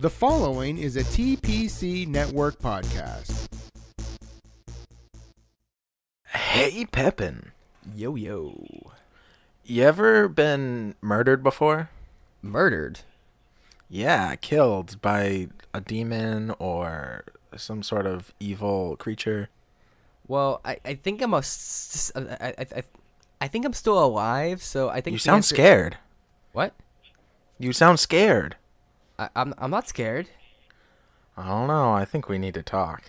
The following is a TPC Network podcast. Hey, Pepin. Yo, yo. You ever been murdered before? Murdered? Yeah, killed by a demon or some sort of evil creature. Well, I think I'm I think I'm still alive, so I think You the sound answer- scared. What? You sound scared. I'm not scared. I don't know. I think we need to talk.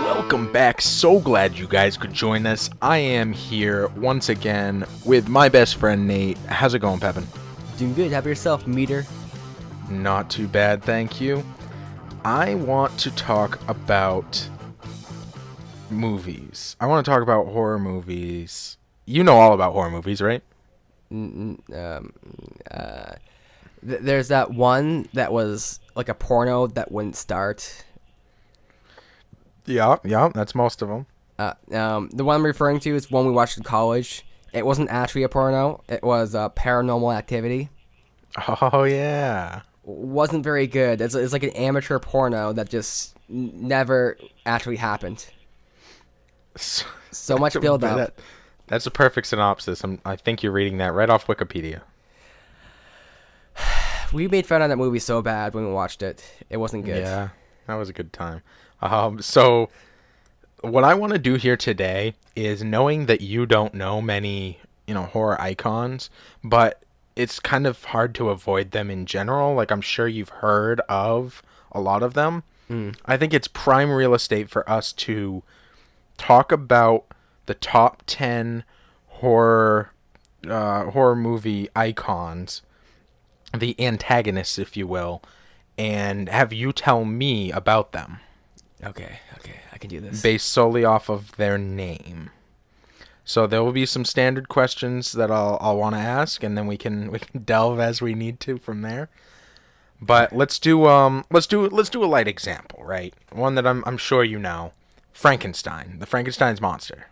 Welcome back. So glad you guys could join us. I am here once again with my best friend Nate. How's it going, Pepin? Doing good. How about yourself, Meader? Not too bad, thank you. I want to talk about movies. I want to talk about horror movies. You know all about horror movies, right? There's that one that was like a porno that wouldn't start. Yeah, that's most of them. The one I'm referring to is one we watched in college. It wasn't actually a porno. It was Paranormal Activity. Oh, yeah. Wasn't very good. It's like an amateur porno that just never actually happened. So much build up. That's a perfect synopsis. I think you're reading that right off Wikipedia. We made fun of that movie so bad when we watched it. It wasn't good. Yeah, that was a good time. So what I want to do here today is, knowing that you don't know many, horror icons, but it's kind of hard to avoid them in general. Like, I'm sure you've heard of a lot of them. I think it's prime real estate for us to talk about the top 10 horror movie icons, the antagonists, if you will, and have you tell me about them. Okay, I can do this. Based solely off of their name. So there will be some standard questions that I'll want to ask, and then we can delve as we need to from there. But let's do a light example, right? One that I'm sure you know. Frankenstein, the Frankenstein's monster.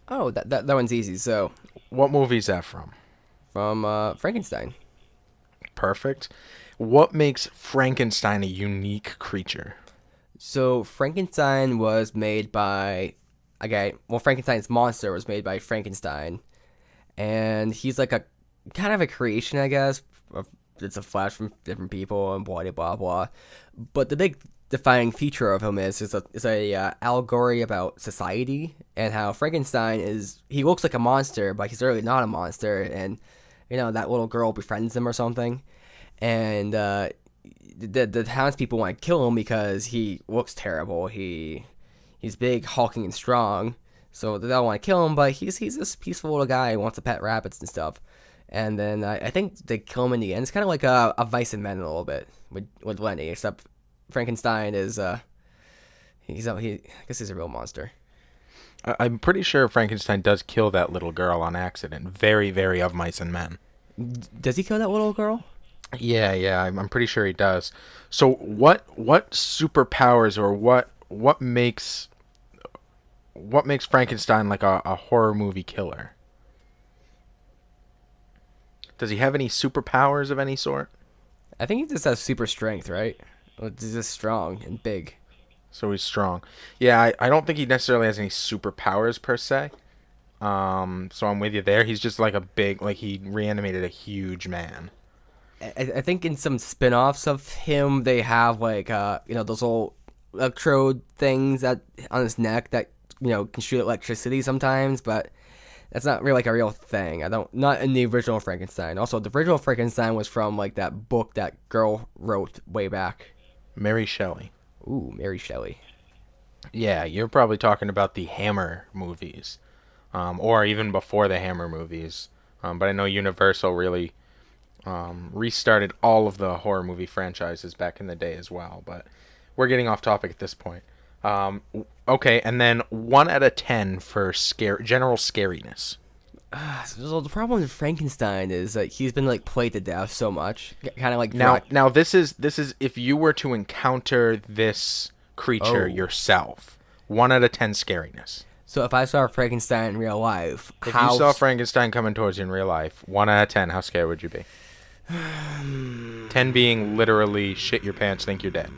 Oh, that one's easy. So, What movie is that from? from Frankenstein. Perfect. What makes Frankenstein a unique creature? So Frankenstein was made by Frankenstein's monster was made by Frankenstein, and he's like a kind of a creation, I guess. It's a flash from different people and blah blah blah. But the big defining feature of him is a allegory about society and how Frankenstein he looks like a monster, but he's really not a monster, and that little girl befriends him or something, and the townspeople want to kill him because he looks terrible. He's big, hulking, and strong, so they don't want to kill him. But he's this peaceful little guy who wants to pet rabbits and stuff. And then I think they kill him in the end. It's kind of like a Vice and Men a little bit with Lenny, except Frankenstein is I guess he's a real monster. I'm pretty sure Frankenstein does kill that little girl on accident. Very, very of Mice and Men. Does he kill that little girl? Yeah, I'm pretty sure he does. So what superpowers, or what makes Frankenstein like a horror movie killer? Does he have any superpowers of any sort? I think he just has super strength, right? He's just strong and big. So he's strong. Yeah, I don't think he necessarily has any superpowers per se. So I'm with you there. He's just like he reanimated a huge man. I think in some spin-offs of him, they have those old electrode things that on his neck that can shoot electricity sometimes, but that's not really like a real thing. Not in the original Frankenstein. Also, the original Frankenstein was from like that book that girl wrote way back. Mary Shelley. Ooh, Mary Shelley. Yeah, you're probably talking about the Hammer movies, or even before the Hammer movies. But I know Universal really restarted all of the horror movie franchises back in the day as well. But we're getting off topic at this point. Okay, and then 1 out of 10 for general scariness. So the problem with Frankenstein is that he's been like played to death so much, kind of like Now this is if you were to encounter this creature Oh. yourself. 1 out of 10 scariness. So if I saw Frankenstein in real life, If you saw Frankenstein coming towards you in real life, 1 out of 10, how scared would you be? 10 being literally shit your pants, think you're dead.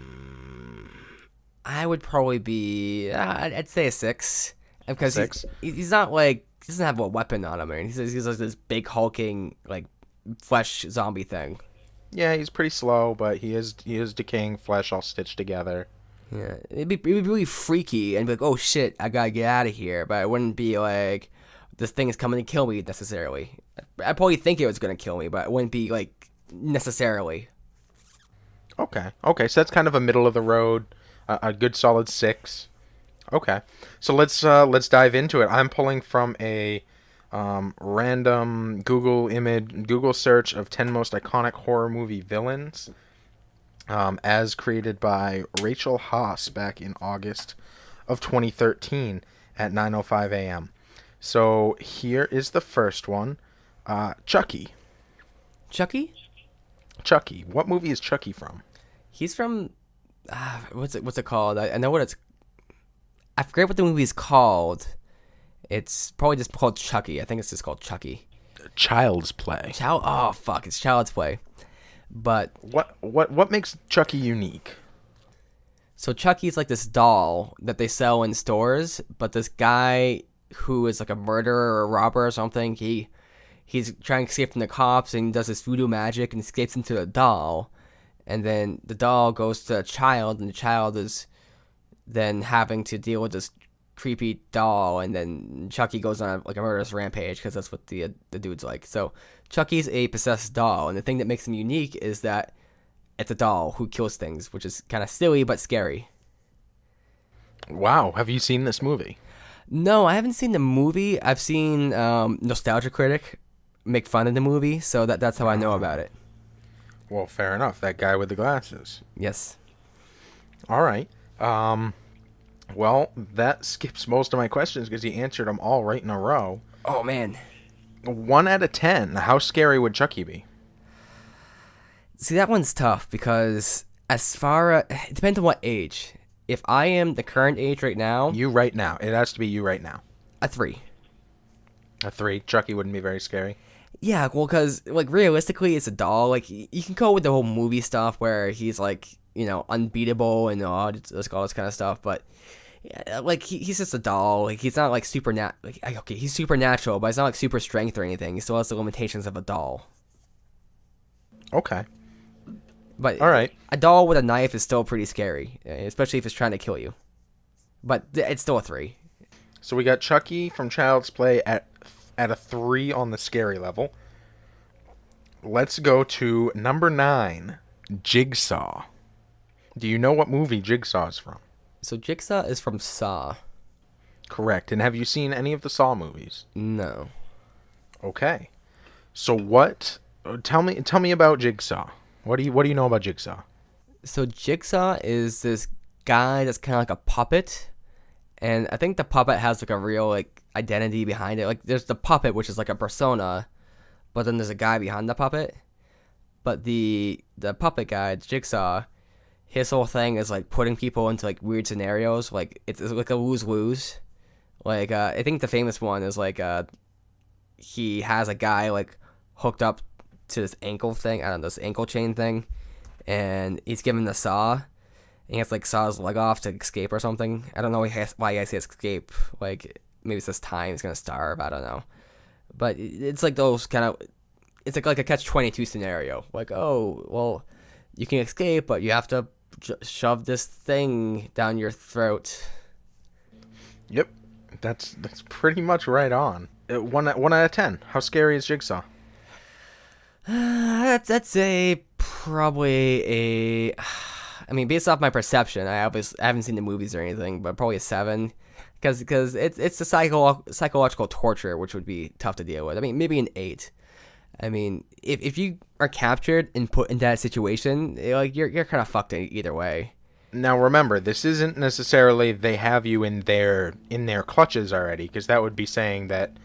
I would probably be, I'd say a 6, because 6? He's not like, he doesn't have a weapon on him, and he's like this big hulking like flesh zombie thing. Yeah, he's pretty slow, but he is decaying flesh all stitched together. Yeah, it'd be really freaky and be like, oh shit, I gotta get out of here. But it wouldn't be like this thing is coming to kill me necessarily. I'd probably think it was gonna kill me, but it wouldn't be like necessarily. Okay, so that's kind of a middle of the road, a good solid 6. Okay, so let's dive into it. I'm pulling from a random Google search of 10 most iconic horror movie villains, as created by Rachel Haas back in August of 2013 at 9:05 a.m. So here is the first one, Chucky. Chucky? Chucky. What movie is Chucky from? He's from what's it called? I know what it's. I forget what the movie's called. It's probably just called Chucky. I think it's just called Chucky. Child's Play. Oh fuck! It's Child's Play. But What makes Chucky unique? so Chucky's like this doll that they sell in stores, but this guy who is like a murderer or a robber or something, he's trying to escape from the cops and does this voodoo magic and escapes into the doll, and then the doll goes to a child, and the child is then having to deal with this creepy doll, and then Chucky goes on like a murderous rampage because that's what the dude's like. So Chucky's a possessed doll, and the thing that makes him unique is that it's a doll who kills things, which is kind of silly but scary. Wow, have you seen this movie? No, I haven't seen the movie. I've seen Nostalgia Critic make fun of the movie, so that's how I know about it. Well, fair enough. That guy with the glasses. Yes. All right. Well, that skips most of my questions because you answered them all right in a row. Oh man. 1 out of 10. How scary would Chucky be? See, that one's tough because it depends on what age. If I am the current age right now, You right now. It has to be you right now. a 3. A 3. Chucky wouldn't be very scary. Yeah, well, because like realistically, it's a doll. Like you can go with the whole movie stuff where he's like unbeatable and all this kind of stuff, but yeah, like he's just a doll. Like he's not like okay, he's supernatural, but he's not like super strength or anything. He still has the limitations of a doll. Okay. But All right. a doll with a knife is still pretty scary, especially if it's trying to kill you. But it's still a 3. So we got Chucky from Child's Play at a 3 on the scary level. Let's go to number 9, Jigsaw. Do you know what movie Jigsaw is from? So Jigsaw is from Saw. Correct. And have you seen any of the Saw movies? No. Okay. So what? Tell me about Jigsaw. What do you know about Jigsaw? So Jigsaw is this guy that's kind of like a puppet, and I think the puppet has like a real like identity behind it. Like there's the puppet, which is like a persona, but then there's a guy behind the puppet. But the puppet guy, Jigsaw, his whole thing is like putting people into like weird scenarios. Like it's like a lose-lose. Like I think the famous one is like he has a guy like hooked up to this ankle thing, I don't know, this ankle chain thing, and he's given the saw, and he has to like saw his leg off to escape or something. I don't know why he has to escape. Like maybe it's this time he's gonna starve. I don't know, but it's like those kind of, it's like a catch-22 scenario. Like, oh well, you can escape, but you have to shove this thing down your throat. Yep, that's pretty much right on. 1 out of 10. How scary is Jigsaw? That's probably a. I mean, based off my perception, I haven't seen the movies or anything, but probably a 7, because it's a psychological torture, which would be tough to deal with. I mean, maybe an 8. I mean, if you are captured and put in that situation, like you're kind of fucked either way. Now remember, this isn't necessarily they have you in their clutches already, because that would be saying that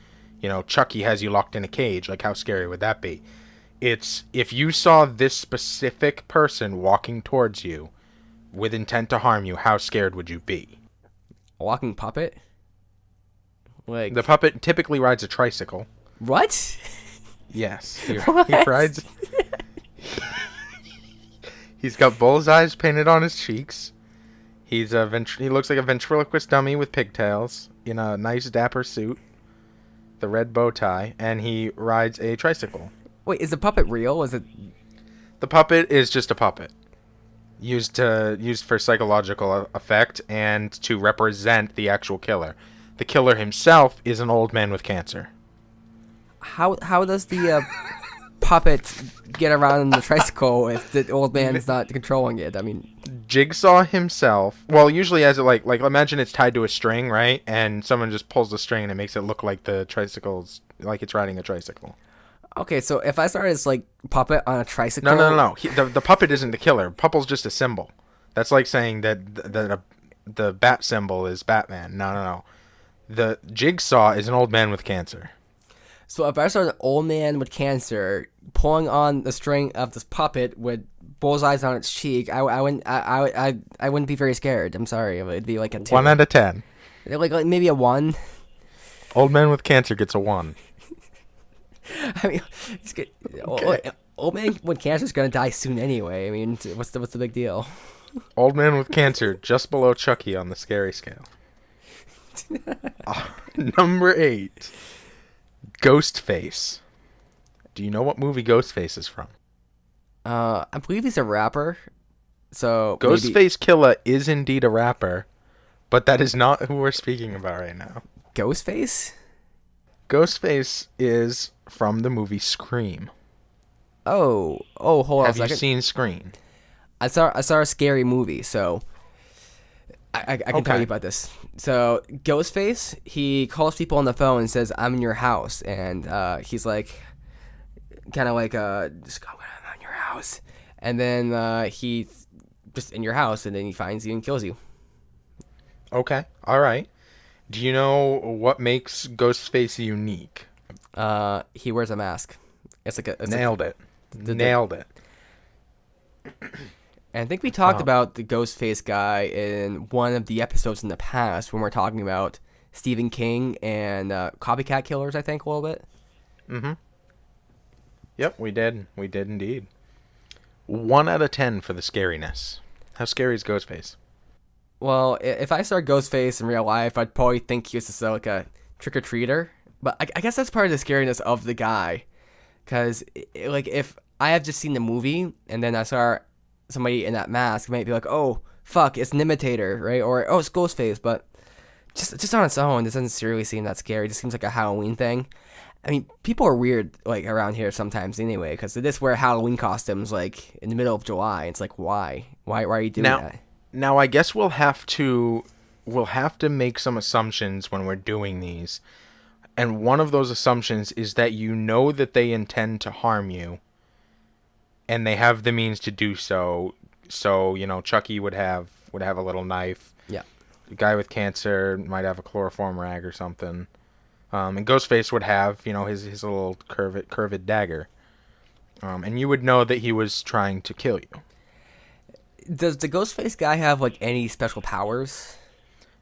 Chucky has you locked in a cage. Like, how scary would that be? It's if you saw this specific person walking towards you with intent to harm you, how scared would you be? A walking puppet? Like The puppet typically rides a tricycle. what? Yes. What? He rides... He's got bullseyes painted on his cheeks. He looks like a ventriloquist dummy with pigtails in a nice dapper suit, the red bow tie, and he rides a tricycle. Wait, is the puppet real? Is it? The puppet is just a puppet, used for psychological effect and to represent the actual killer. The killer himself is an old man with cancer. How does the puppet get around in the tricycle if the old man's not controlling it? I mean, Jigsaw himself, well, usually as it like imagine it's tied to a string, right? And someone just pulls the string and it makes it look like the tricycle's like it's riding a tricycle. okay, so if I started as like puppet on a tricycle, No. The puppet isn't the killer. Puppet's just a symbol. That's like saying that the bat symbol is Batman. No. The Jigsaw is an old man with cancer. So if I started an old man with cancer pulling on the string of this puppet with bullseyes on its cheek, I wouldn't be very scared. I'm sorry, it'd be like a 2. 1 out of 10. Like maybe a 1. Old man with cancer gets a 1. I mean, it's good. Old man with cancer is gonna die soon anyway. I mean, what's the big deal? Old man with cancer, just below Chucky on the scary scale. Number 8, Ghostface. Do you know what movie Ghostface is from? I believe he's a rapper. So Ghostface Killer is indeed a rapper, but that is not who we're speaking about right now. Ghostface? Ghostface is from the movie Scream. Oh, hold on a Have you second. seen Scream? I saw a scary movie, so I can tell Okay. you about this. So Ghostface, he calls people on the phone and says, "I'm in your house," and he's like, kind of like, "Just go, I'm in your house," and then he's just in your house, and then he finds you and kills you. Okay, all right. Do you know what makes Ghostface unique? He wears a mask. It's like a Nailed it. Nailed it. And I think we talked about the Ghostface guy in one of the episodes in the past when we're talking about Stephen King and copycat killers, I think, a little bit. Mm-hmm. Yep, we did. We did indeed. 1 out of 10 for the scariness. How scary is Ghostface? Well, if I saw Ghostface in real life, I'd probably think he was just like a trick-or-treater. But I guess that's part of the scariness of the guy. Because, like, if I have just seen the movie and then I saw somebody in that mask, I might be like, oh, fuck, it's an imitator, right? Or, oh, it's Ghostface. But just on its own, it doesn't really seem that scary. It just seems like a Halloween thing. I mean, people are weird, like, around here sometimes anyway, because they just wear Halloween costumes, like, in the middle of July. It's like, why? Why are you doing that? Now, I guess we'll have to make some assumptions when we're doing these. And one of those assumptions is that you know that they intend to harm you, and they have the means to do so. So, Chucky would have a little knife. Yeah. The guy with cancer might have a chloroform rag or something. And Ghostface would have, his little curved dagger. And you would know that he was trying to kill you. Does the Ghostface guy have, like, any special powers?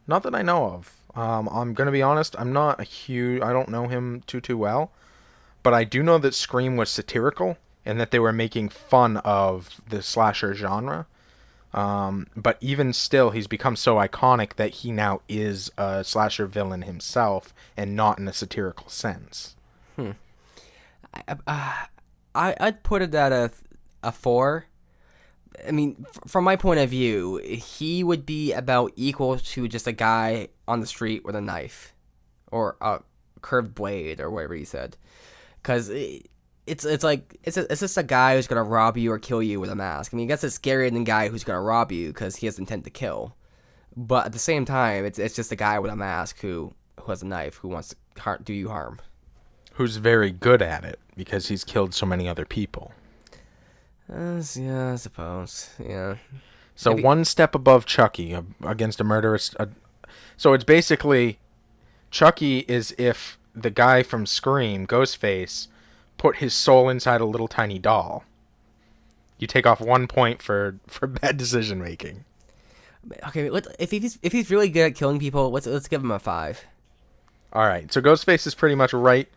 Not that I know of. I'm going to be honest, I don't know him too well. But I do know that Scream was satirical and that they were making fun of the slasher genre. But even still, he's become so iconic that he now is a slasher villain himself and not in a satirical sense. I'd put it at a 4. I mean, from my point of view, he would be about equal to just a guy on the street with a knife or a curved blade or whatever he said. Because it's just a guy who's going to rob you or kill you with a mask. I mean, I guess it's scarier than a guy who's going to rob you because he has intent to kill. But at the same time, it's just a guy with a mask who has a knife who wants to do you harm. Who's very good at it because he's killed so many other people. Yeah, I suppose. Yeah. So one step above Chucky against a murderous... so it's basically... Chucky is if the guy from Scream, Ghostface, put his soul inside a little tiny doll. You take off 1 point for bad decision making. Okay, if he's really good at killing people, let's give him a 5. All right, so Ghostface is pretty much right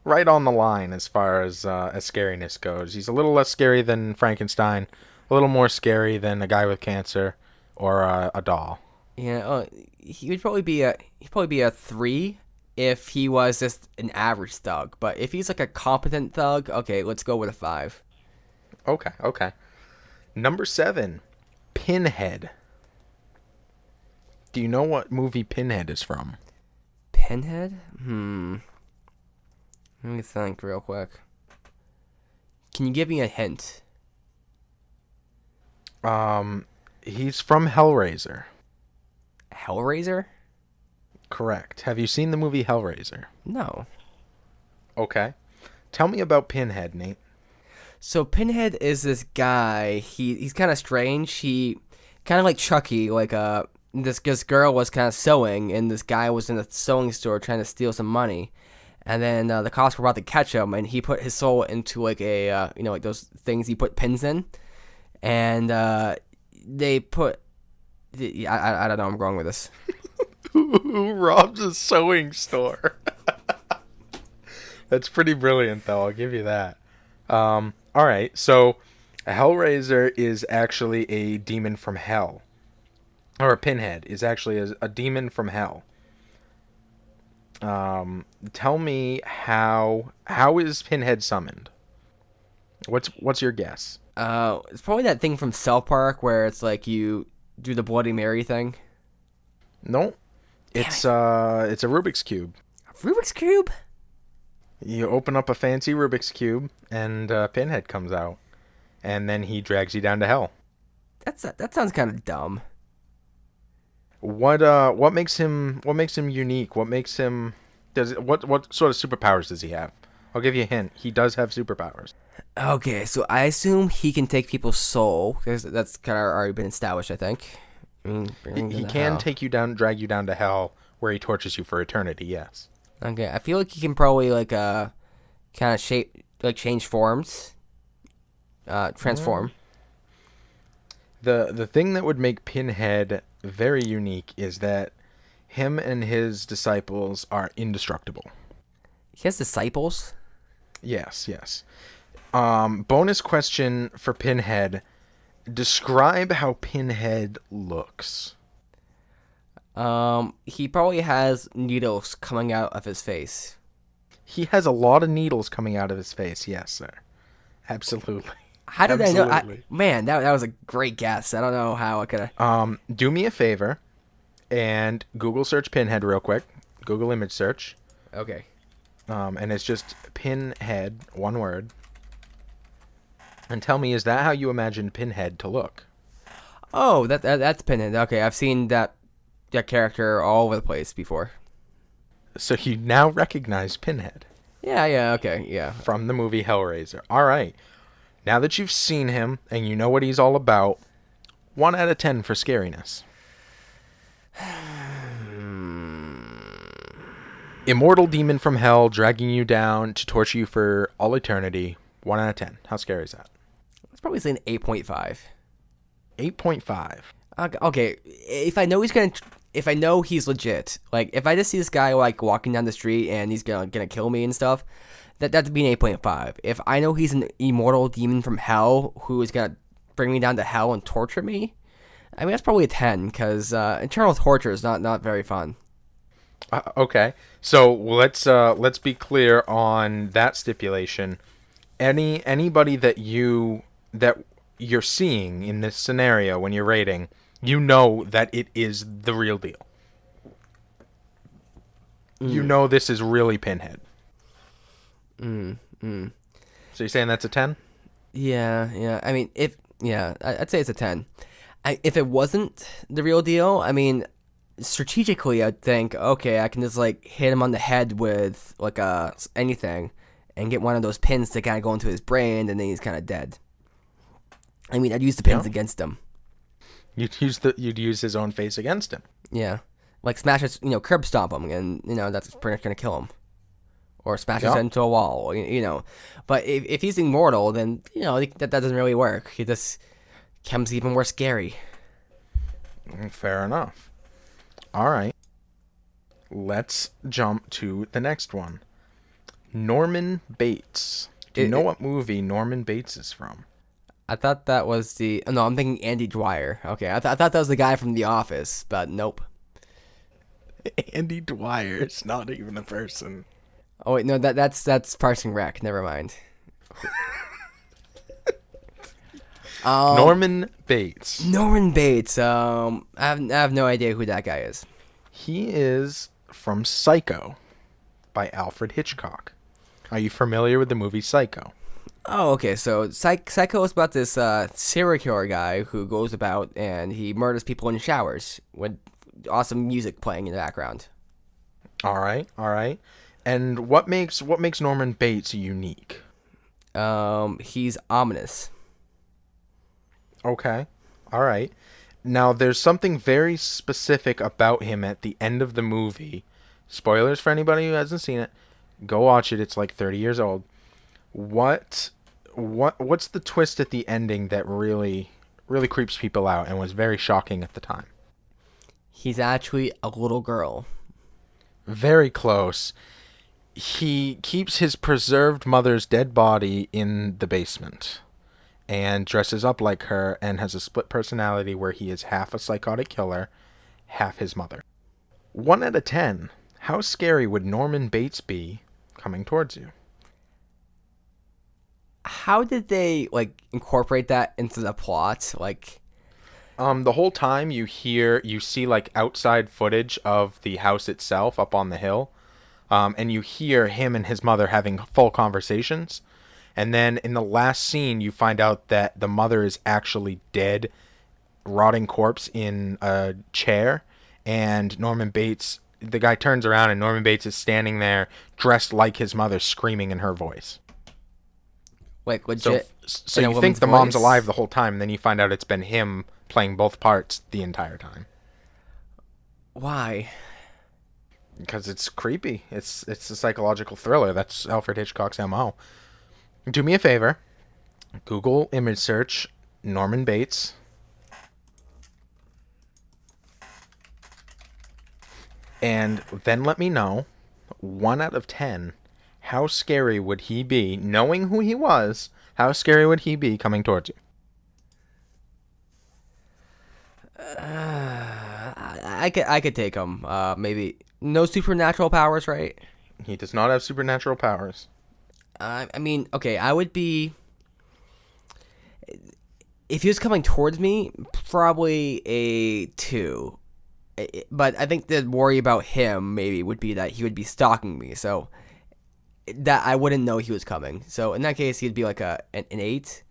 on the line as far as scariness goes. He's a little less scary than Frankenstein, a little more scary than a guy with cancer or a doll. Yeah, he'd probably be a 3 if he was just an average thug. But if he's like a competent thug, okay, let's go with a 5. Okay. Number 7, Pinhead. Do you know what movie Pinhead is from? Pinhead? Let me think real quick. Can you give me a hint? He's from Hellraiser. Hellraiser? Correct. Have you seen the movie Hellraiser? No. Okay. Tell me about Pinhead, Nate. So Pinhead is this guy. He's kind of strange. He kind of like Chucky. Like this girl was kind of sewing, and this guy was in a sewing store trying to steal some money. And then the cops were about to catch him, and he put his soul into like a like those things you put pins in, and they put. I don't know. I'm wrong with this. Who robs a sewing store? That's pretty brilliant, though. I'll give you that. All right. So, a Hellraiser is actually a demon from hell, or a Pinhead is actually a demon from hell. Tell me how is Pinhead summoned? What's your guess? It's probably that thing from South Park where it's like you do the Bloody Mary thing. No, it's a Rubik's Cube. Rubik's Cube? You open up a fancy Rubik's Cube, and Pinhead comes out, and then he drags you down to hell. That sounds kind of dumb. What makes him unique? What makes him what sort of superpowers does he have? I'll give you a hint. He does have superpowers. Okay, so I assume he can take people's soul, because that's kind of already been established, I think. He can take you down, drag you down to hell, where he tortures you for eternity. Yes. Okay, I feel like he can probably like kind of change forms, transform. The thing that would make Pinhead very unique is that him and his disciples are indestructible. He has disciples? Yes. Bonus question for Pinhead. Describe how Pinhead looks. He probably has needles coming out of his face. He has a lot of needles coming out of his face. Yes, sir. Absolutely. How did I know? Man, that was a great guess. I don't know how I could have. Do me a favor and Google search Pinhead real quick. Google image search. Okay. And it's just Pinhead, one word. And tell me, is that how you imagined Pinhead to look? Oh, that's Pinhead. Okay, I've seen that character all over the place before. So you now recognize Pinhead. Yeah, okay, yeah. From the movie Hellraiser. All right. Now that you've seen him and you know what he's all about, 1 out of 10 for scariness. Immortal demon from hell dragging you down to torture you for all eternity. 1 out of 10. How scary is that? It's probably saying 8.5. 8.5. Okay, if I know he's legit, like if I just see this guy like walking down the street and he's gonna kill me and stuff, that'd be an 8.5. If I know he's an immortal demon from hell who is gonna bring me down to hell and torture me, I mean that's probably a 10 because internal torture is not very fun. Okay, so let's be clear on that stipulation. Anybody that you're seeing in this scenario when you're rating, you know that it is the real deal. You know this is really Pinhead. So you're saying that's a 10? Yeah. I mean, I'd say it's a 10. If it wasn't the real deal, I mean, strategically, I'd think, okay, I can just like hit him on the head with like anything, and get one of those pins to kind of go into his brain, and then he's kind of dead. I mean, I'd use the pins against him. You'd use his own face against him. Yeah, like smash his, curb stomp him, and that's pretty much gonna kill him. or smash his head into a wall. But if he's immortal, then that doesn't really work. He just becomes even more scary. Fair enough. All right. Let's jump to the next one. Norman Bates. Do you know what movie Norman Bates is from? I thought that was no, I'm thinking Andy Dwyer. Okay, I thought that was the guy from The Office, but nope. Andy Dwyer is not even a person. Oh wait, no, that's Parks and Rec. Never mind. Norman Bates. Norman Bates. I have no idea who that guy is. He is from Psycho by Alfred Hitchcock. Are you familiar with the movie Psycho? Oh, okay. So Psycho is about this serial killer guy who goes about and he murders people in showers with awesome music playing in the background. All right. And what makes Norman Bates unique? He's ominous. Okay. All right. Now, there's something very specific about him at the end of the movie. Spoilers for anybody who hasn't seen it. Go watch it. It's like 30 years old. What's the twist at the ending that really creeps people out and was very shocking at the time? He's actually a little girl. Very close. He keeps his preserved mother's dead body in the basement and dresses up like her and has a split personality where he is half a psychotic killer, half his mother. 1 out of 10. How scary would Norman Bates be coming towards you? How did they incorporate that into the plot? The whole time you see like outside footage of the house itself up on the hill, and you hear him and his mother having full conversations. And then in the last scene, you find out that the mother is actually dead, rotting corpse in a chair. And Norman Bates, the guy turns around and Norman Bates is standing there dressed like his mother, screaming in her voice. Like legit. So you think the mom's alive the whole time, and then you find out it's been him playing both parts the entire time. Why? Because it's creepy. It's a psychological thriller. That's Alfred Hitchcock's MO. Do me a favor. Google image search Norman Bates. And then let me know, 1 out of 10, how scary would he be, knowing who he was, how scary would he be coming towards you? I could take him. Maybe no supernatural powers, right? He does not have supernatural powers. I mean, okay, I would be... If he was coming towards me, probably a 2. But I think the worry about him maybe would be that he would be stalking me, so that I wouldn't know he was coming. So in that case, he'd be like an 8.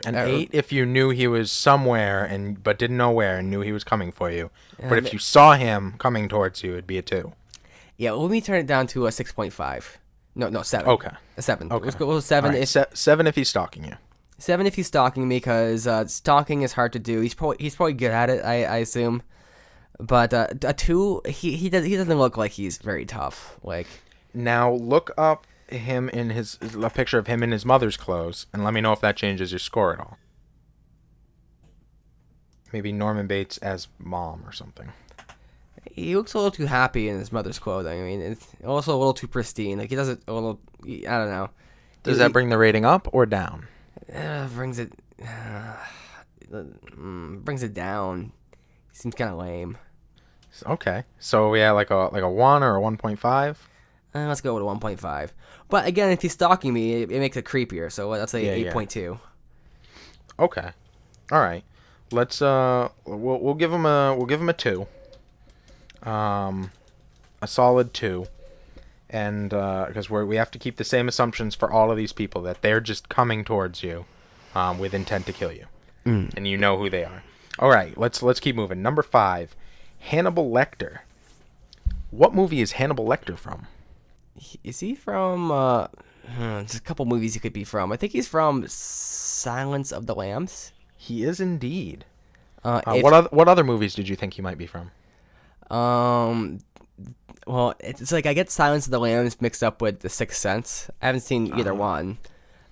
An 8 if you knew he was somewhere but didn't know where and knew he was coming for you. But if you saw him coming towards you, it'd be a 2. Yeah, let me turn it down to a 6.5. No, 7. Okay. A 7. Okay. Let's go with 7. Right. 7 if he's stalking you. 7 if he's stalking me, because stalking is hard to do. He's probably good at it, I assume. But a 2, he doesn't look like he's very tough. Now look up a picture of him in his mother's clothes, and let me know if that changes your score at all. Maybe Norman Bates as mom or something. He looks a little too happy in his mother's clothing. I mean, it's also a little too pristine. He does it a little... I don't know. Does that bring the rating up or down? Brings it down. Seems kind of lame. Okay. So yeah, like a 1 or a 1.5? Let's go with a 1.5. But again, if he's stalking me, it makes it creepier. So let's say 8.2. Okay. All right. Let's we'll give him a 2. A solid 2. And because we have to keep the same assumptions for all of these people, that they're just coming towards you with intent to kill you. And you know who they are. All right, let's keep moving. Number 5, Hannibal Lecter. What movie is Hannibal Lecter from? Is he from... there's a couple movies he could be from. I think he's from Silence of the Lambs. He is indeed. What other movies did you think he might be from? Well, it's like I get Silence of the Lambs mixed up with The Sixth Sense. I haven't seen either one,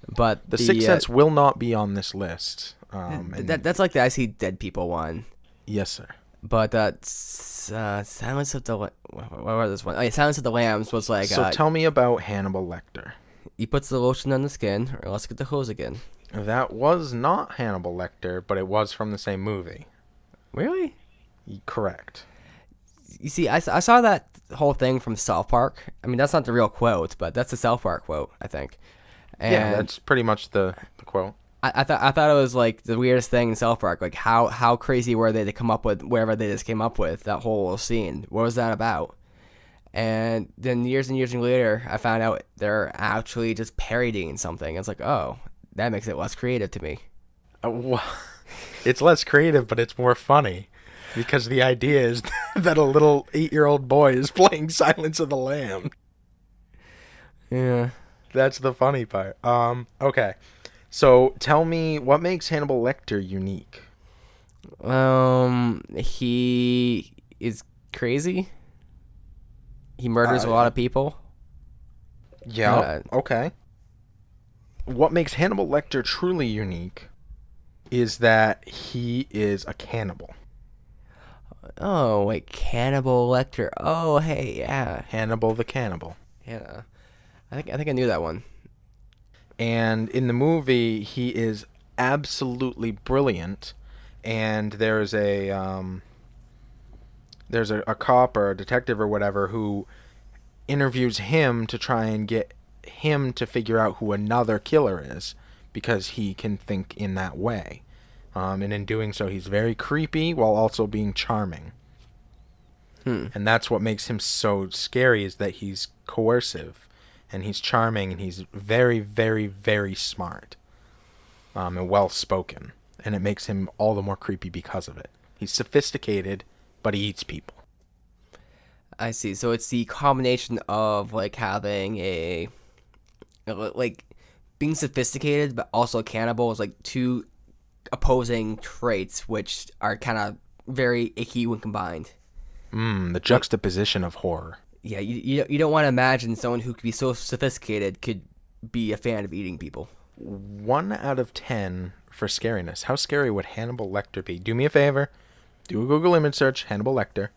but The Sixth Sense will not be on this list. that's like the I See Dead People one. Yes, sir. But Silence of the what was this one? Oh, yeah, Silence of the Lambs was like. So tell me about Hannibal Lecter. He puts the lotion on the skin, or let's get the hose again. That was not Hannibal Lecter, but it was from the same movie. Really? Correct. You see, I saw that whole thing from South Park. I mean, that's not the real quote, but that's the South Park quote, I think. And Yeah, that's pretty much the quote. I thought it was like the weirdest thing in South Park. Like how crazy were they to come up with whatever they just came up with, that whole scene? What was that about? And then years and years later, I found out they're actually just parodying something. It's like, oh, that makes it less creative to me. Well, it's less creative, but it's more funny. Because the idea is that a little 8-year-old boy is playing Silence of the Lamb. Yeah. That's the funny part. Okay. So tell me, what makes Hannibal Lecter unique? He is crazy. He murders a lot of people. Yeah. Okay. What makes Hannibal Lecter truly unique is that he is a cannibal. Oh, wait, Cannibal Lecter. Oh, hey, yeah. Hannibal the Cannibal. Yeah. I think I knew that one. And in the movie, he is absolutely brilliant. And there's a cop or a detective or whatever who interviews him to try and get him to figure out who another killer is, because he can think in that way. And in doing so, he's very creepy while also being charming. And that's what makes him so scary, is that he's coercive, and he's charming, and he's very, very, very smart, and well-spoken. And it makes him all the more creepy because of it. He's sophisticated, but he eats people. I see. So it's the combination of like having like being sophisticated, but also cannibal is like two opposing traits, which are kind of very icky when combined. The juxtaposition of horror. Yeah, you don't want to imagine someone who could be so sophisticated could be a fan of eating people. 1 out of 10 for scariness. How scary would Hannibal Lecter be? Do me a favor. Do a Google image search, Hannibal Lecter.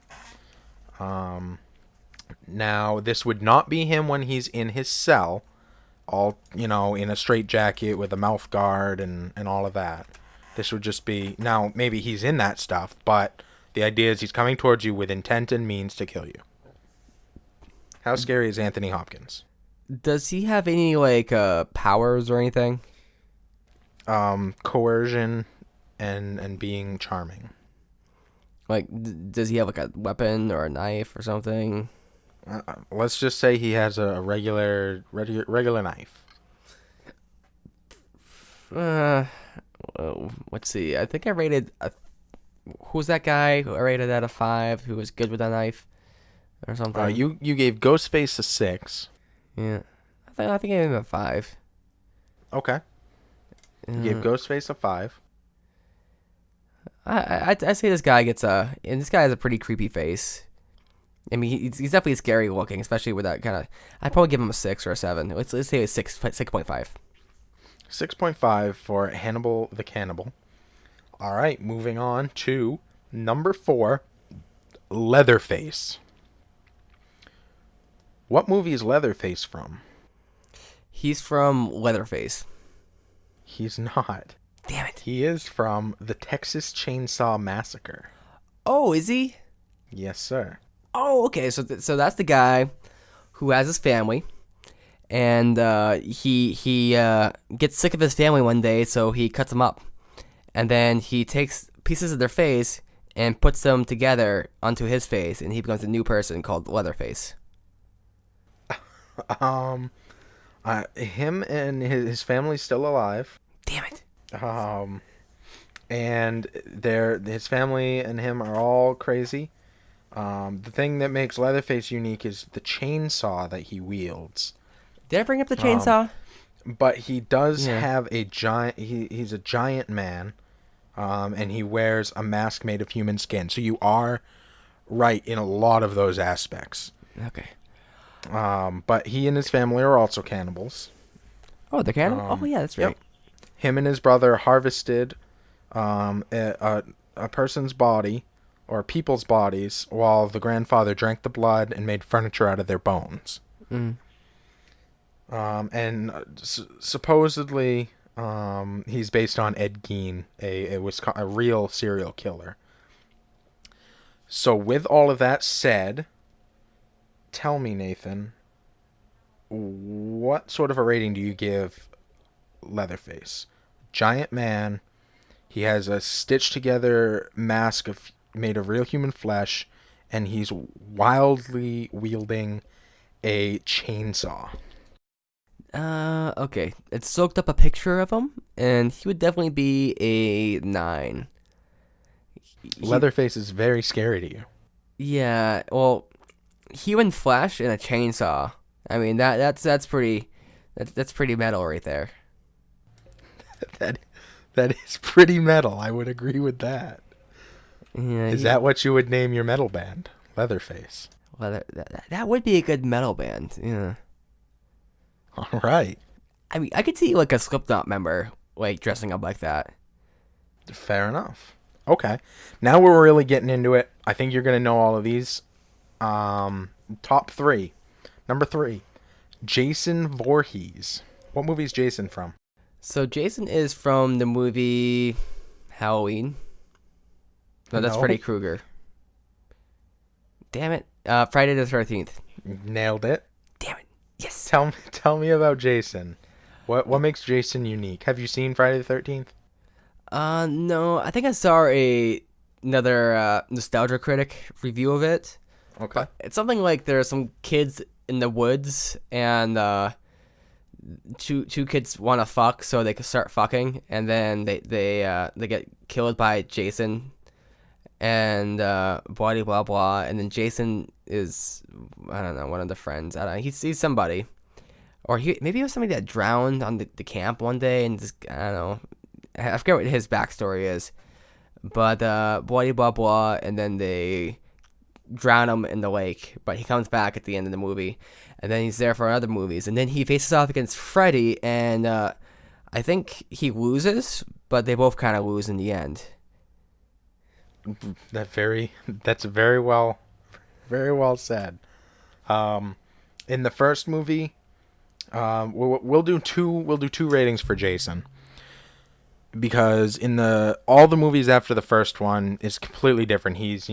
Now, this would not be him when he's in his cell, all, in a straitjacket with a mouth guard and all of that. This would just be, now, maybe he's in that stuff, but the idea is he's coming towards you with intent and means to kill you. How scary is Anthony Hopkins? Does he have any like powers or anything? Coercion and being charming. Like, does he have like a weapon or a knife or something? Let's just say he has a regular knife. Let's see. I think I rated. Who's that guy who I rated out of 5? Who was good with a knife or something? You gave Ghostface a 6. Yeah, I think I gave him a 5. Okay. You gave Ghostface a 5. I say this guy gets and this guy has a pretty creepy face. I mean, he's definitely scary looking, especially with that kind of. I'd probably give him a 6 or a 7. Let's say a 6.5. 6.5 for Hannibal the Cannibal. All right, moving on to number 4, Leatherface. What movie is Leatherface from? He's from Leatherface. He's not. Damn it. He is from the Texas Chainsaw Massacre. Oh, is he? Yes, sir. Oh, okay. So that's the guy who has his family, and he gets sick of his family one day, so he cuts them up, and then he takes pieces of their face and puts them together onto his face, and he becomes a new person called Leatherface. Him and his family's still alive. Damn it. And his family and him are all crazy. The thing that makes Leatherface unique is the chainsaw that he wields. Did I bring up the chainsaw? But he does have a giant. He's a giant man, and he wears a mask made of human skin. So you are right in a lot of those aspects. Okay. But he and his family are also cannibals. Oh, the cannibal. Oh yeah, that's right. Yep. Him and his brother harvested a person's body or people's bodies while the grandfather drank the blood and made furniture out of their bones. Mm. Supposedly, he's based on Ed Gein, a real serial killer. So with all of that said, tell me, Nathan, what sort of a rating do you give Leatherface? Giant man. He has a stitched together mask made of real human flesh, and he's wildly wielding a chainsaw. Okay. It soaked up a picture of him, and he would definitely be a 9. Leatherface is very scary to you. Yeah, well, human flesh and a chainsaw. I mean, that's pretty metal right there. That is pretty metal. I would agree with that. Yeah, Is that what you would name your metal band? Leatherface. Well, that would be a good metal band. Yeah. All right. I mean, I could see like a Slipknot member like dressing up like that. Fair enough. Okay. Now we're really getting into it. I think you're going to know all of these. Top 3. Number 3. Jason Voorhees. What movie is Jason from? So Jason is from the movie Halloween. No, that's Freddy Krueger. Damn it. Friday the 13th. Nailed it. Damn it. Yes. Tell me about Jason. What makes Jason unique? Have you seen Friday the 13th? No. I think I saw another Nostalgia Critic review of it. Okay. But it's something like there are some kids in the woods and two kids want to fuck, so they can start fucking, and then they get killed by Jason, and blah blah blah, and then Jason is, I don't know, one of the friends. I don't know, he's somebody, or maybe it was somebody that drowned on the camp one day, and just, I don't know, I forget what his backstory is, but blah blah blah, and then they drown him in the lake, but he comes back at the end of the movie, and then he's there for other movies, and then he faces off against Freddy, and I think he loses, but they both kind of lose in the end. That's very well said. In the first movie, we'll do two ratings for Jason, because in all the movies after the first one is completely different. He's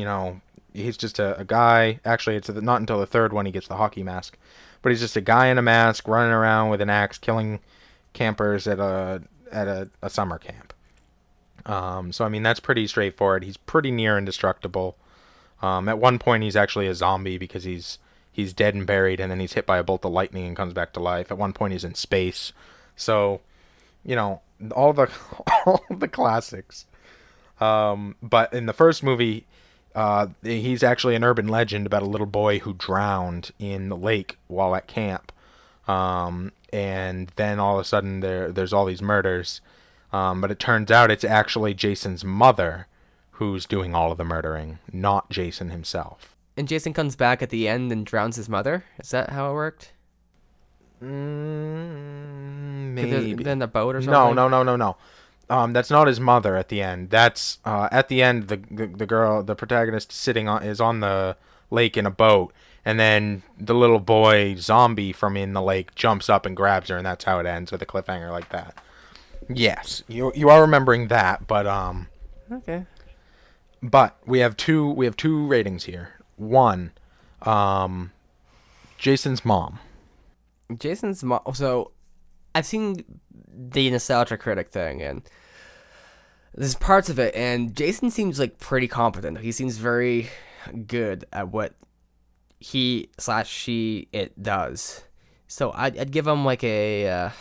just a guy. Actually, it's not until the third one he gets the hockey mask. But he's just a guy in a mask running around with an axe killing campers at a summer camp. So, I mean, that's pretty straightforward. He's pretty near indestructible. At one point, he's actually a zombie because he's dead and buried, and then he's hit by a bolt of lightning and comes back to life. At one point, he's in space. So, all the classics. But in the first movie, he's actually an urban legend about a little boy who drowned in the lake while at camp. And then all of a sudden there's all these murders. But it turns out it's actually Jason's mother who's doing all of the murdering, not Jason himself. And Jason comes back at the end and drowns his mother? Is that how it worked? Maybe. Then the boat or something? No. That's not his mother at the end. That's at the end. The girl, the protagonist, is on the lake in a boat, and then the little boy zombie from in the lake jumps up and grabs her, and that's how it ends, with a cliffhanger like that. Yes, you are remembering that, but okay. But we have two ratings here. One, Jason's mom. Jason's mom. So, I've seen the Nostalgia Critic thing, and there's parts of it, and Jason seems like pretty competent. He seems very good at what she does. So I'd give him like a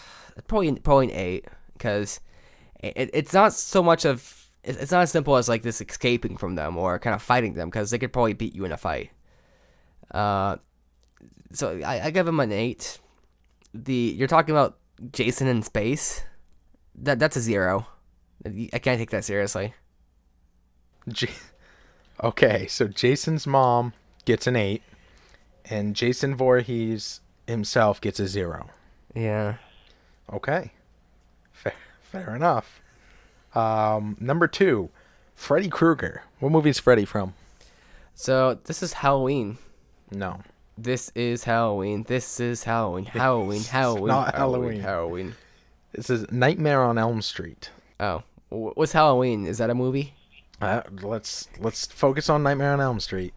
probably an 8, because it's not so much of, it's not as simple as like this escaping from them or kind of fighting them, because they could probably beat you in a fight. So I give him an 8. You're talking about Jason in space. That's a 0. I can't take that seriously. Okay, so Jason's mom gets an 8, and Jason Voorhees himself gets a 0. Yeah. Okay, fair enough. Number 2, Freddy Krueger. What movie is Freddy from? So this is Halloween. No. This is Halloween. This is Halloween. Halloween. Halloween. not Halloween. Halloween. Halloween. This is Nightmare on Elm Street. Oh, what's Halloween? Is that a movie? Let's focus on Nightmare on Elm Street.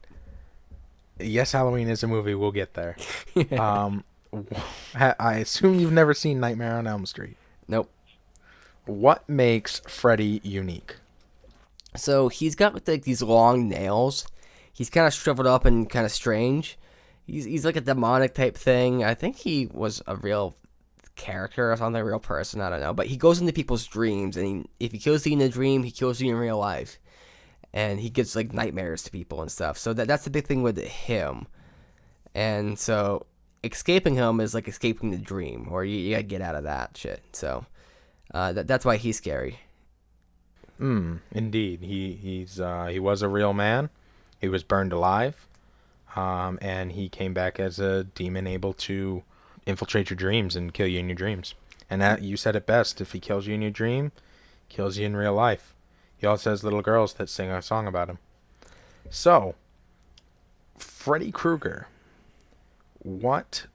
Yes, Halloween is a movie. We'll get there. I assume you've never seen Nightmare on Elm Street. Nope. What makes Freddy unique? So he's got like these long nails. He's kind of shriveled up and kind of strange. He's like a demonic type thing. I think he was a real character or something, a real person. I don't know. But he goes into people's dreams, and if he kills you in a dream, he kills you in real life. And he gives like nightmares to people and stuff. So that's the big thing with him. And so escaping him is like escaping the dream, or you gotta get out of that shit. So that's why he's scary. Indeed. He was a real man. He was burned alive. And he came back as a demon able to infiltrate your dreams and kill you in your dreams. And that, you said it best. If he kills you in your dream, kills you in real life. He also has little girls that sing a song about him. So, Freddy Krueger, what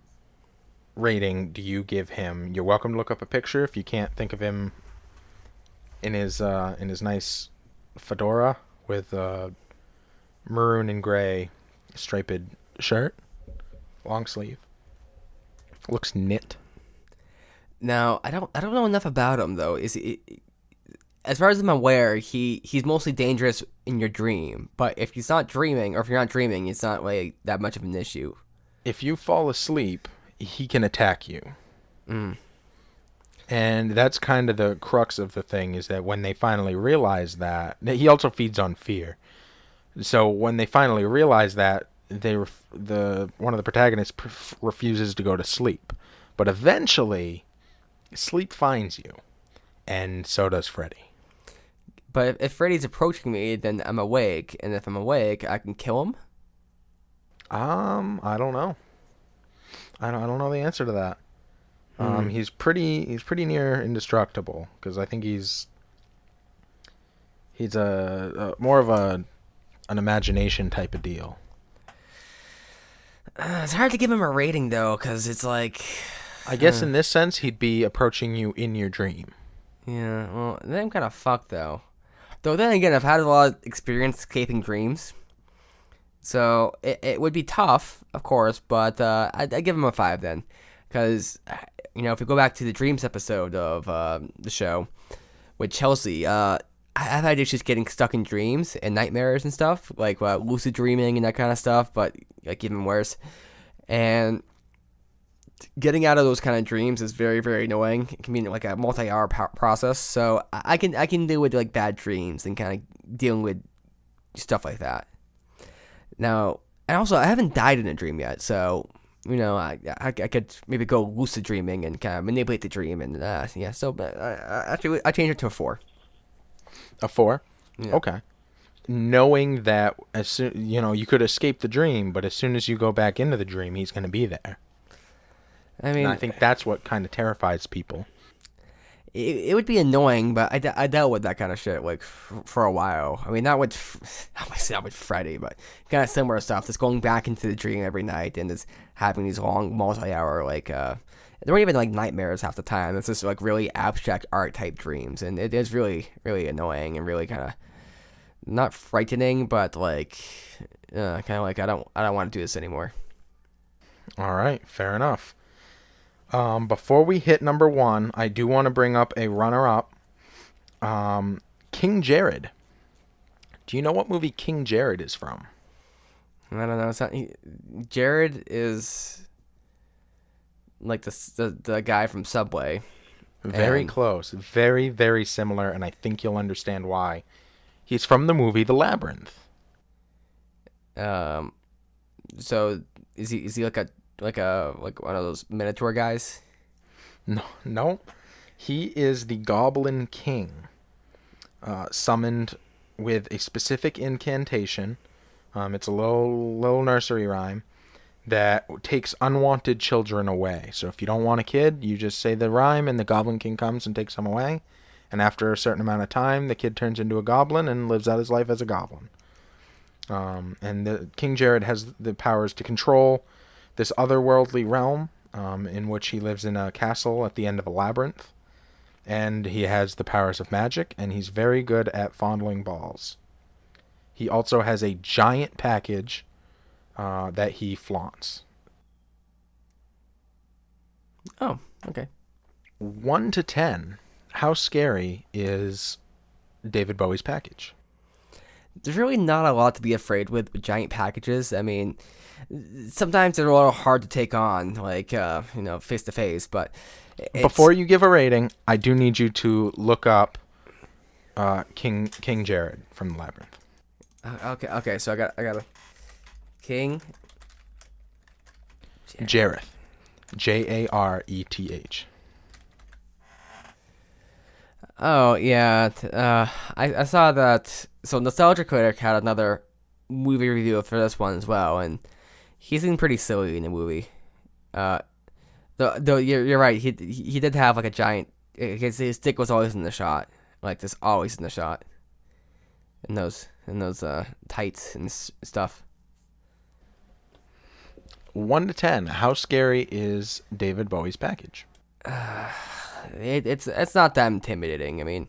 rating do you give him? You're welcome to look up a picture if you can't think of him in his nice fedora with maroon and gray striped shirt, long sleeve. Looks knit. Now I don't know enough about him though. As far as I'm aware, he's mostly dangerous in your dream. But if he's not dreaming, or if you're not dreaming, it's not like that much of an issue. If you fall asleep, he can attack you. And that's kind of the crux of the thing, is that when they finally realize that, he also feeds on fear. So when they finally realize that, one of the protagonists refuses to go to sleep. But eventually, sleep finds you, and so does Freddy. But if Freddy's approaching me, then I'm awake, and if I'm awake, I can kill him. I don't know. I don't know the answer to that. He's pretty near indestructible, because I think he's a more of an imagination type of deal. It's hard to give him a rating though, because it's like, I guess in this sense, he'd be approaching you in your dream. yeah. Well, then I'm kind of fucked though. Though then again, I've had a lot of experience escaping dreams, so it would be tough, of course. But I'd give him a 5 then, because if we go back to the dreams episode of the show with Chelsea, I've had issues getting stuck in dreams and nightmares and stuff, like lucid dreaming and that kind of stuff, but like even worse. And getting out of those kind of dreams is very, very annoying. It can be like a multi-hour process. So I can deal with like bad dreams and kind of dealing with stuff like that. Now, and also I haven't died in a dream yet, so I could maybe go lucid dreaming and kind of manipulate the dream, and yeah. So actually, I changed it to a 4. A 4? Yeah. Okay. Knowing that as soon you could escape the dream, but as soon as you go back into the dream, he's going to be there. I mean, and I think that's what kind of terrifies people. It would be annoying, but I dealt with that kind of shit like for a while. I mean, not with Freddy, but kind of similar stuff. Just going back into the dream every night and just having these long multi-hour like they weren't even like nightmares half the time. It's just like really abstract art type dreams, and it is really, really annoying and really kind of not frightening, but like kind of like I don't want to do this anymore. All right, fair enough. Before we hit number 1, I do want to bring up a runner-up. King Jared. Do you know what movie King Jared is from? I don't know. It's not, Jared is like the guy from Subway. Very close. Very, very similar, and I think you'll understand why. He's from the movie The Labyrinth. So is he like one of those Minotaur guys? No. He is the Goblin King, summoned with a specific incantation. It's a little nursery rhyme that takes unwanted children away. So if you don't want a kid, you just say the rhyme and the Goblin King comes and takes them away. And after a certain amount of time, the kid turns into a goblin and lives out his life as a goblin. And the King Jared has the powers to control this otherworldly realm, in which he lives in a castle at the end of a labyrinth. And he has the powers of magic, and he's very good at fondling balls. He also has a giant package that he flaunts. Oh, okay. 1 to 10, how scary is David Bowie's package? There's really not a lot to be afraid with giant packages. I mean, sometimes they're a little hard to take on, like, face to face, but Before you give a rating, I do need you to look up King Jared from the Labyrinth. Okay, so I got a King Jareth. Jareth. Oh, yeah. I saw that. So Nostalgia Critic had another movie review for this one as well, and he seemed pretty silly in the movie. Though you're right, he did have like a giant. His dick was always in the shot, like this, always in the shot. In those tights and stuff. 1 to 10, how scary is David Bowie's package? It's not that intimidating. I mean,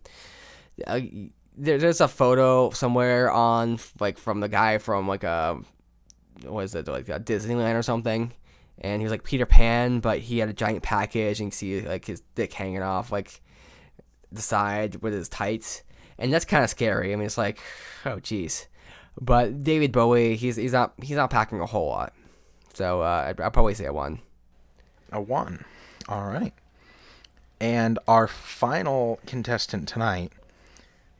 there's a photo somewhere on from the guy from what is it, like Disneyland or something, and he was like Peter Pan, but he had a giant package, and you can see like his dick hanging off like the side with his tights, and that's kind of scary. I mean, it's like, oh geez, but David Bowie, he's not packing a whole lot, so I'd probably say a 1. A 1. All right. And our final contestant tonight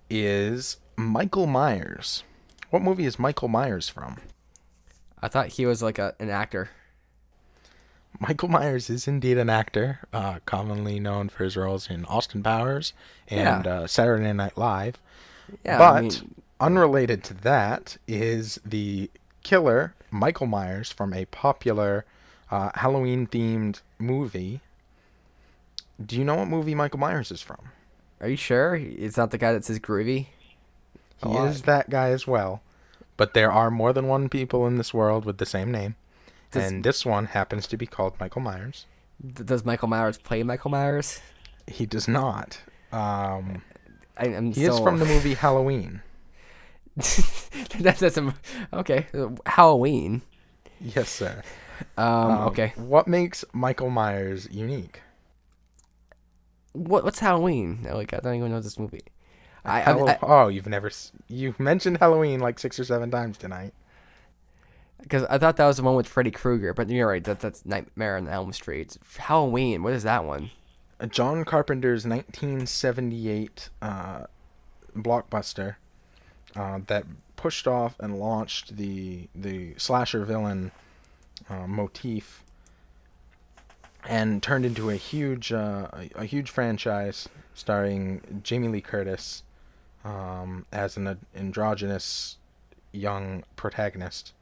is Michael Myers. What movie is Michael Myers from? I thought he was like an actor. Michael Myers is indeed an actor, commonly known for his roles in Austin Powers and Saturday Night Live. Yeah, but unrelated to that is the killer, Michael Myers, from a popular Halloween-themed movie. Do you know what movie Michael Myers is from? Are you sure? It's not the guy that says groovy? He is that guy as well. But there are more than one people in this world with the same name. And this one happens to be called Michael Myers. Does Michael Myers play Michael Myers? He does not. He is from the movie Halloween. that's okay. Halloween. Yes, sir. Okay. What makes Michael Myers unique? What's Halloween? Like, I don't even know this movie. You've mentioned Halloween like 6 or 7 times tonight. Because I thought that was the one with Freddy Krueger, but you're right. That's Nightmare on Elm Street. Halloween. What is that one? John Carpenter's 1978 blockbuster that pushed off and launched the slasher villain motif and turned into a huge franchise starring Jamie Lee Curtis as an androgynous young protagonist.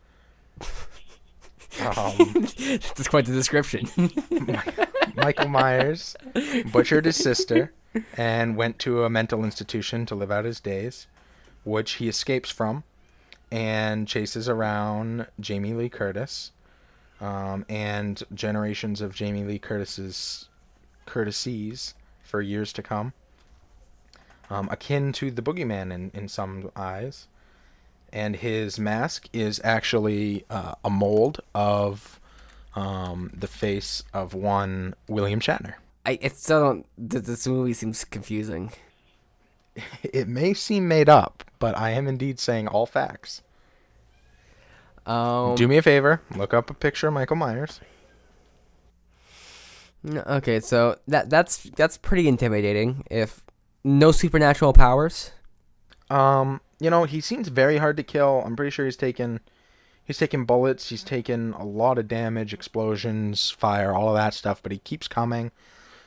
That's quite the description. Michael Myers butchered his sister and went to a mental institution to live out his days, which he escapes from and chases around Jamie Lee Curtis and generations of Jamie Lee Curtis's courtesies for years to come, akin to the boogeyman in some eyes. And his mask is actually a mold of the face of one William Shatner. I still don't. This movie seems confusing. It may seem made up, but I am indeed saying all facts. Do me a favor, look up a picture of Michael Myers. Okay, so that's pretty intimidating. If no supernatural powers. He seems very hard to kill. I'm pretty sure he's taken bullets, he's taken a lot of damage, explosions, fire, all of that stuff, but he keeps coming.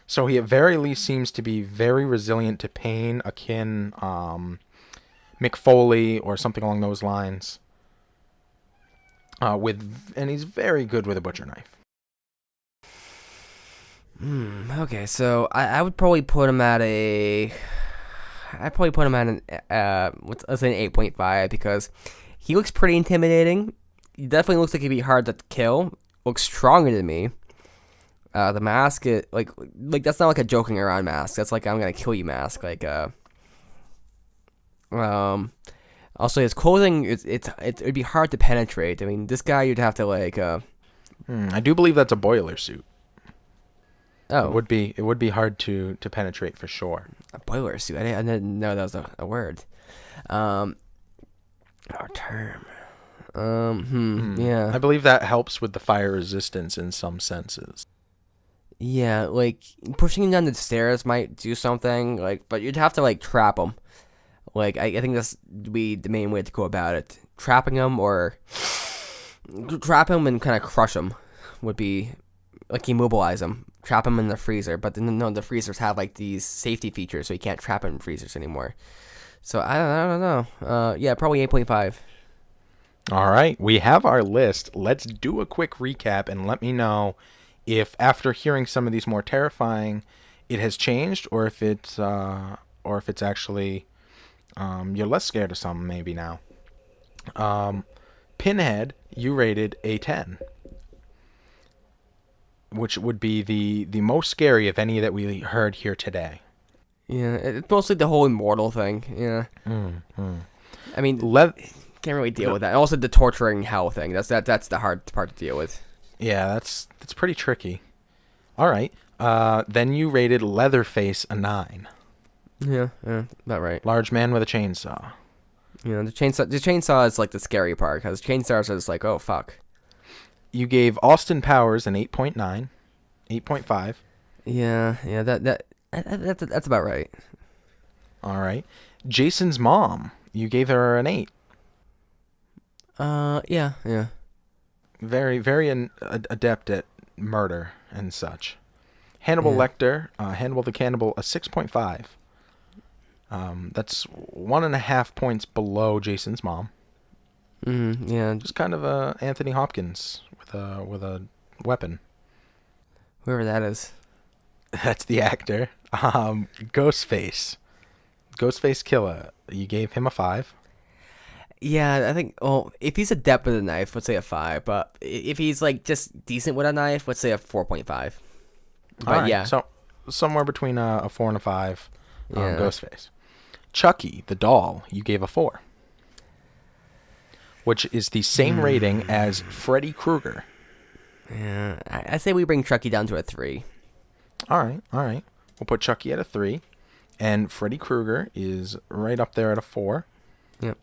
So he at very least seems to be very resilient to pain, akin Mick Foley or something along those lines. And he's very good with a butcher knife. Okay, so I would probably put him at a. I'd probably put him at let's say an 8.5 because he looks pretty intimidating. He definitely looks like he'd be hard to kill. Looks stronger than me. The mask, like that's not like a joking around mask. That's like I'm gonna kill you mask. Also his clothing it'd be hard to penetrate. I mean, this guy you'd have to I do believe that's a boiler suit. Oh, It would be hard to penetrate for sure. a boiler suit. I didn't know that was a word. Our term. Yeah. I believe that helps with the fire resistance in some senses. Yeah, like pushing him down the stairs might do something, but you'd have to trap him. I think that's be the main way to go about it. Trap him and kind of crush him would be immobilize him. Trap him in the freezer, but then no, the freezers have these safety features, so you can't trap him in freezers anymore. So I don't know. Yeah, probably 8.5. All right, we have our list. Let's do a quick recap and let me know if after hearing some of these more terrifying, it has changed, or if it's actually you're less scared of some maybe now. Pinhead, you rated a 10, which would be the most scary of any that we heard here today. Yeah, it's mostly the whole immortal thing. Yeah. I mean, can't really deal with that. And also the torturing hell thing. That's the hard part to deal with. Yeah, that's pretty tricky. All right. Then you rated Leatherface a 9. Yeah, about right. Large man with a chainsaw. The chainsaw is the scary part because chainsaws are just oh fuck. You gave Austin Powers an 8.9, 8.5. Yeah, that's about right. All right. Jason's mom, you gave her an 8. Yeah. Very, very adept at murder and such. Hannibal Lecter, Hannibal the Cannibal, a 6.5. That's 1.5 points below Jason's mom. Yeah. Just kind of Anthony Hopkins with a weapon. Whoever that is. That's the actor. Ghostface Killer. You gave him a 5. Yeah, I think. Well, if he's adept with a knife, let's say a 5. But if he's just decent with a knife, let's say a 4.5. But All right, yeah, so somewhere between a 4 and a 5. Yeah. Ghostface. Chucky the doll. You gave a 4, which is the same rating as Freddy Krueger. Yeah, I say we bring Chucky down to a 3. All right. We'll put Chucky at a 3, and Freddy Krueger is right up there at a 4. Yep.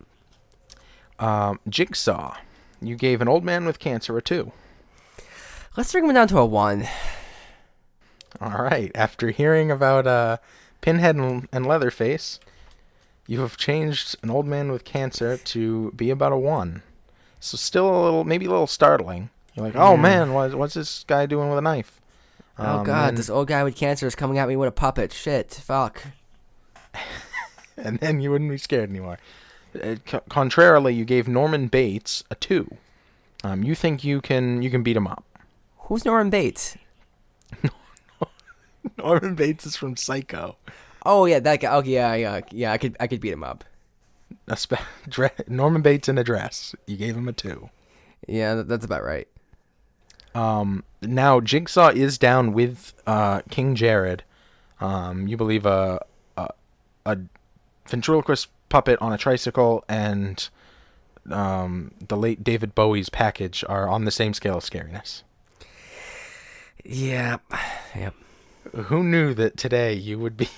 Jigsaw, you gave an old man with cancer a 2. Let's bring him down to a 1. All right. After hearing about Pinhead and Leatherface, you have changed an old man with cancer to be about a 1. So still maybe a little startling. You're like, oh man, what's this guy doing with a knife? Oh god, this old guy with cancer is coming at me with a puppet. Shit, fuck. And then you wouldn't be scared anymore. Contrarily, you gave Norman Bates a 2. You think you can beat him up. Who's Norman Bates? Norman Bates is from Psycho. Oh yeah, that guy. Oh yeah. I could beat him up. Norman Bates in a dress. You gave him a 2. Yeah, that's about right. Now Jigsaw is down with King Jared. You believe a ventriloquist puppet on a tricycle and the late David Bowie's package are on the same scale of scariness. Yeah. Yep. Who knew that today you would be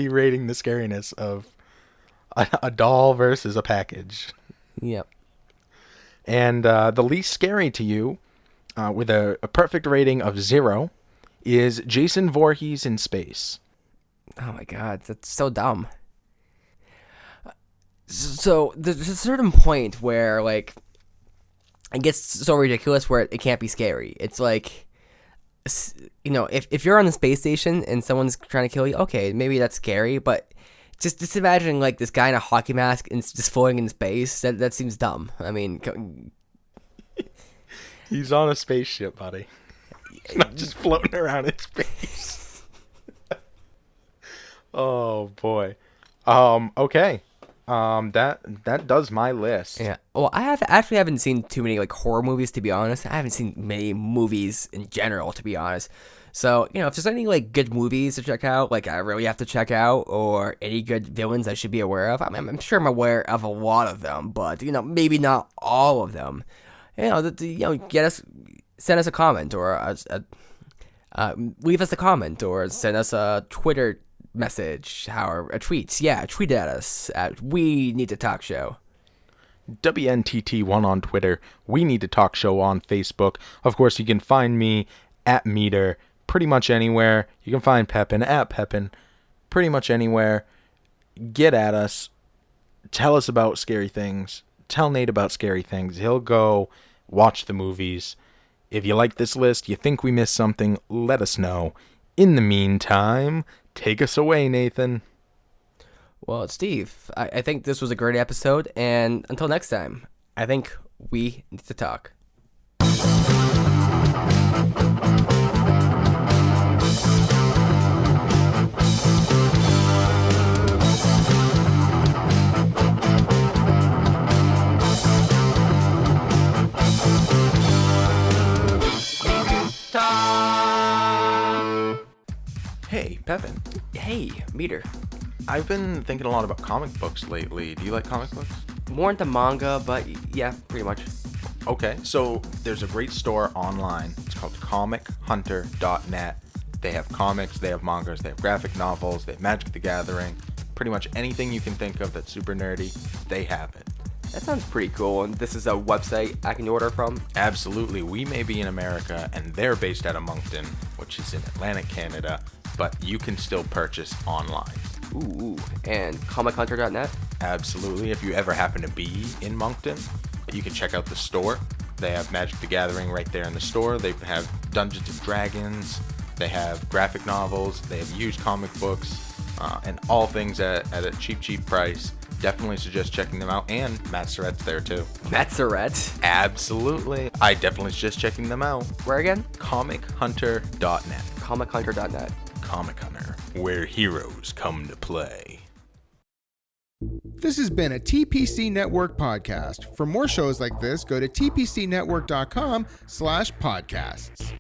rating the scariness of a doll versus a package? Yep. And the least scary to you, with a perfect rating of 0, is Jason Voorhees in space. Oh my god, that's so dumb. So there's a certain point where it gets so ridiculous where it can't be scary. It's if you're on the space station and someone's trying to kill you, okay, maybe that's scary, but just imagine like this guy in a hockey mask and just floating in space. That seems dumb. I mean, He's on a spaceship, buddy. He's not just floating around in space. Oh boy. Okay. That does my list. yeah. Well, I haven't seen too many like horror movies, to be honest. I haven't seen many movies in general, to be honest. So, if there's any like good movies to check out, like I really have to check out, or any good villains I should be aware of, I'm sure I'm aware of a lot of them, but maybe not all of them. Send us a comment, or leave us a comment, or send us a Twitter message, or a tweet. Yeah, tweet at us at We Need to Talk Show. WNTT1 on Twitter. We Need to Talk Show on Facebook. Of course, you can find me at Meader pretty much anywhere. You can find Pepin at Pepin pretty much anywhere. Get at us. Tell us about scary things. Tell Nate about scary things. He'll go watch the movies. If you like this list, you think we missed something, let us know. In the meantime, take us away, Nathan. Well, Steve, I think this was a great episode, and until next time, I think we need to talk. Hey, Pepin. Hey, Meader. I've been thinking a lot about comic books lately. Do you like comic books? More into manga, but yeah, pretty much. Okay, so there's a great store online. It's called comichunter.net. They have comics, they have mangas, they have graphic novels, they have Magic the Gathering. Pretty much anything you can think of that's super nerdy, they have it. That sounds pretty cool, and this is a website I can order from? Absolutely. We may be in America, and they're based out of Moncton, which is in Atlantic Canada, but you can still purchase online. Ooh, and comichunter.net? Absolutely. If you ever happen to be in Moncton, you can check out the store. They have Magic the Gathering right there in the store. They have Dungeons and Dragons. They have graphic novels. They have used comic books, and all things at a cheap price. Definitely suggest checking them out. And Matt Surratt's there too. Matt Surratt? Absolutely. I definitely suggest checking them out. Where again? comichunter.net. comichunter.net. Comic Hunter, where heroes come to play. This has been a TPC Network podcast. For more shows like this, go to tpcnetwork.com/podcasts.